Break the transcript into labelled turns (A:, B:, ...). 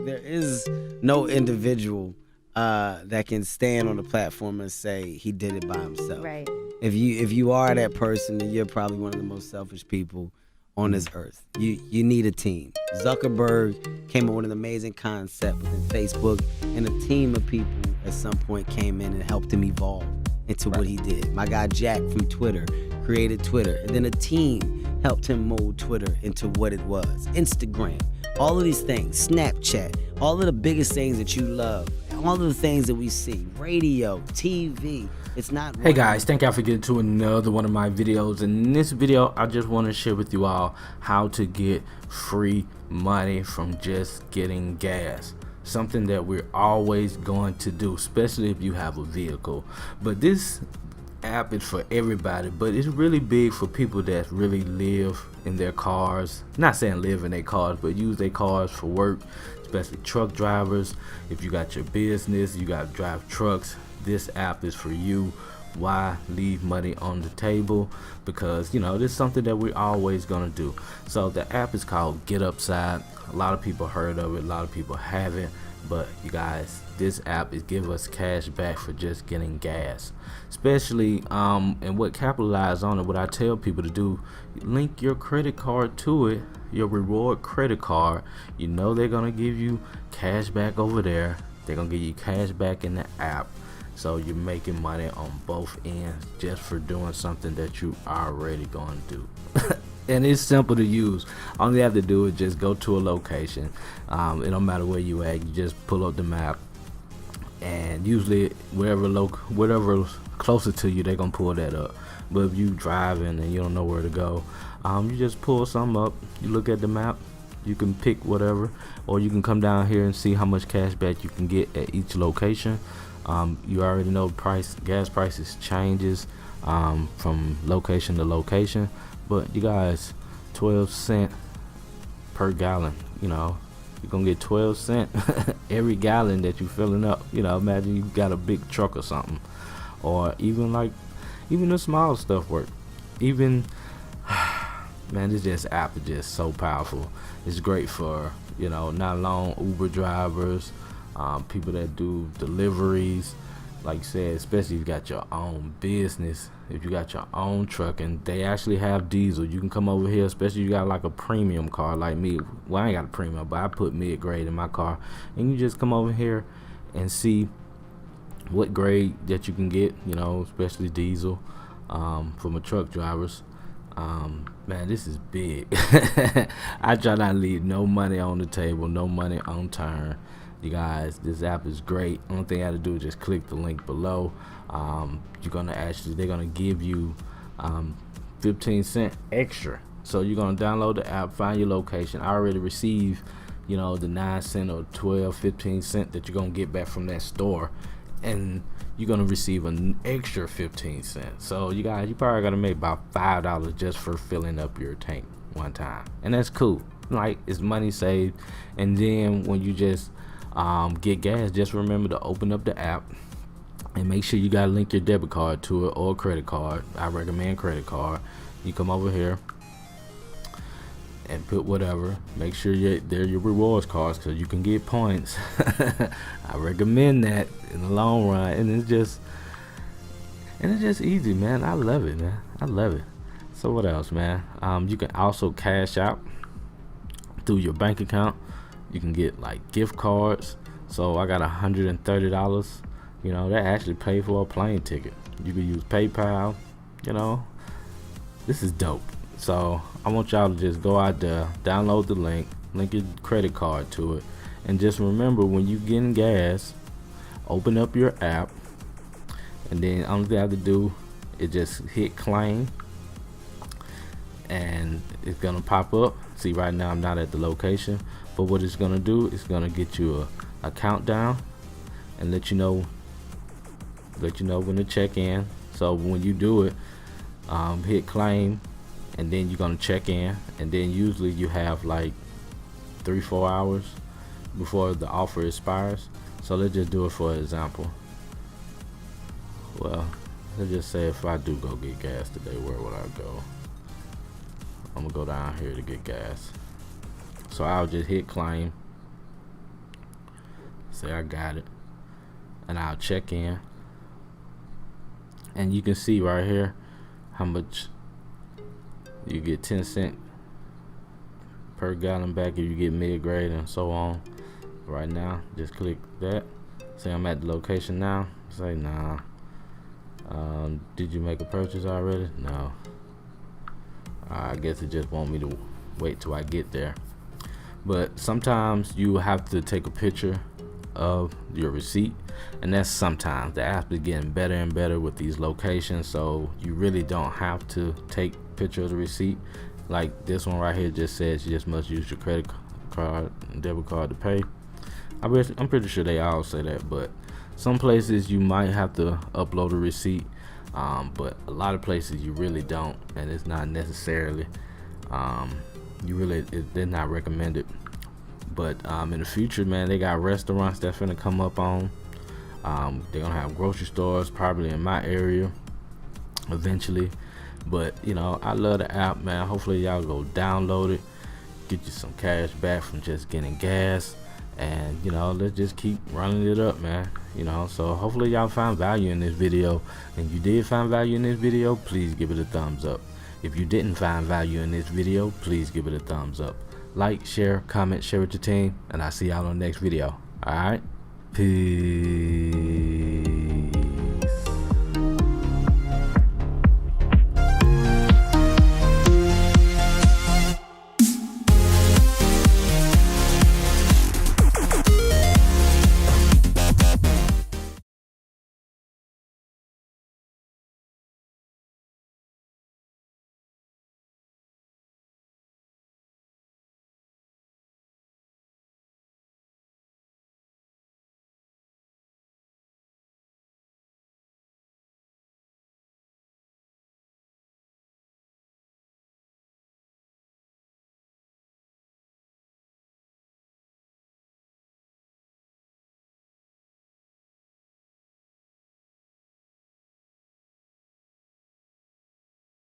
A: there is no individual that can stand on the platform and say he did it by himself.
B: Right.
A: If you are that person, then you're probably one of the most selfish people on this earth. You need a team. Zuckerberg came up with an amazing concept within Facebook, and a team of people at some point came in and helped him evolve into what he did. My guy Jack from Twitter created Twitter, and then a team helped him mold Twitter into what it was. Instagram, all of these things, Snapchat, all of the biggest things that you love, all of the things that we see, radio, TV. It's not.
C: Hey guys, thank y'all for getting to another one of my videos. In this video, I just want to share with you all how to get free money from just getting gas. Something that we're always going to do, especially if you have a vehicle. But this app is for everybody, but it's really big for people that really live in their cars. Not saying live in their cars, but use their cars for work, especially truck drivers. If you got your business, you got to drive trucks, this app is for you. Why leave money on the table? Because this is something that we're always gonna do. So the app is called GetUpside. A lot of people heard of it, a lot of people haven't, but you guys, this app is give us cash back for just getting gas, especially and what capitalize on it, what I tell people to do, link your credit card to it, your reward credit card. They're gonna give you cash back over there, they're gonna give you cash back in the app. So you're making money on both ends just for doing something that you already going to do. And it's simple to use. All you have to do is just go to a location. It don't matter where you at. You just pull up the map, and usually whatever closer to you, they're gonna pull that up. But if you driving and you don't know where to go, you just pull something up. You look at the map. You can pick whatever, or you can come down here and see how much cash back you can get at each location. You already know gas prices changes from location to location, but you guys, 12 cents per gallon. You're gonna get 12 cents every gallon that you filling up. Imagine you got a big truck or something, or even the small stuff work. Even man, this app is just so powerful. It's great for not long Uber drivers, people that do deliveries, like you said, especially if you got your own business, if you got your own truck, and they actually have diesel. You can come over here, especially if you got like a premium car like me. Well, I ain't got a premium, but I put mid-grade in my car, and you just come over here and see what grade that you can get, especially diesel, from a truck drivers. Man, this is big. I try not to leave no money on the table, no money on turn. You guys, this app is great. Only thing you have to do is just click the link below. They're gonna give you 15 cents extra. So you're gonna download the app, find your location. I already received the 9 cent or 12, 15 cent that you're gonna get back from that store, and you're gonna receive an extra 15 cents. So you guys, you probably gotta make about $5 just for filling up your tank one time, and that's cool. Like, it's money saved. And then when you just get gas, just remember to open up the app and make sure you gotta link your debit card to it, or credit card. I recommend credit card. You come over here and put whatever. Make sure they're your rewards cards, because you can get points. I recommend that in the long run, and it's just easy, man. I love it, man. I love it. So what else, man? You can also cash out through your bank account. You can get like gift cards. So I got $130. That actually paid for a plane ticket. You can use PayPal. This is dope. So I want y'all to just go out there, download the link your credit card to it, and just remember, when you getting gas, open up your app, and then all you have to do is just hit claim, and it's gonna pop up. See, right now I'm not at the location, but what it's gonna do is gonna get you a countdown and let you know when to check in. So when you do it, hit claim, and then you're gonna check in, and then usually you have like 3-4 hours before the offer expires. So let's just do it for example. Well, let's just say if I do go get gas today, where would I go? I'm gonna go down here to get gas. So I'll just hit claim, say I got it, and I'll check in, and you can see right here how much you get. 10 cents per gallon back if you get mid-grade, and so on. Right now, just click that. Say I'm at the location now. Say nah. Did you make a purchase already? No. I guess it just want me to wait till I get there. But sometimes you have to take a picture of your receipt, and that's sometimes. The app is getting better and better with these locations, so you really don't have to take a picture of the receipt. Like this one right here just says you just must use your credit card and debit card to pay. I'm pretty sure they all say that, but some places you might have to upload a receipt, but a lot of places you really don't, and it's not necessarily they're not recommended. But in the future, man, they got restaurants that's gonna come up on. They're gonna have grocery stores probably in my area eventually. But you know, I love the app, man. Hopefully y'all go download it, get you some cash back from just getting gas, and you know, let's just keep running it up, man. You know, so hopefully y'all found value in this video, and if you did find value in this video, please give it a thumbs up. If you didn't find value in this video, please give it a thumbs up. Like, share, comment, share with your team, and I'll see y'all on the next video. Alright, peace.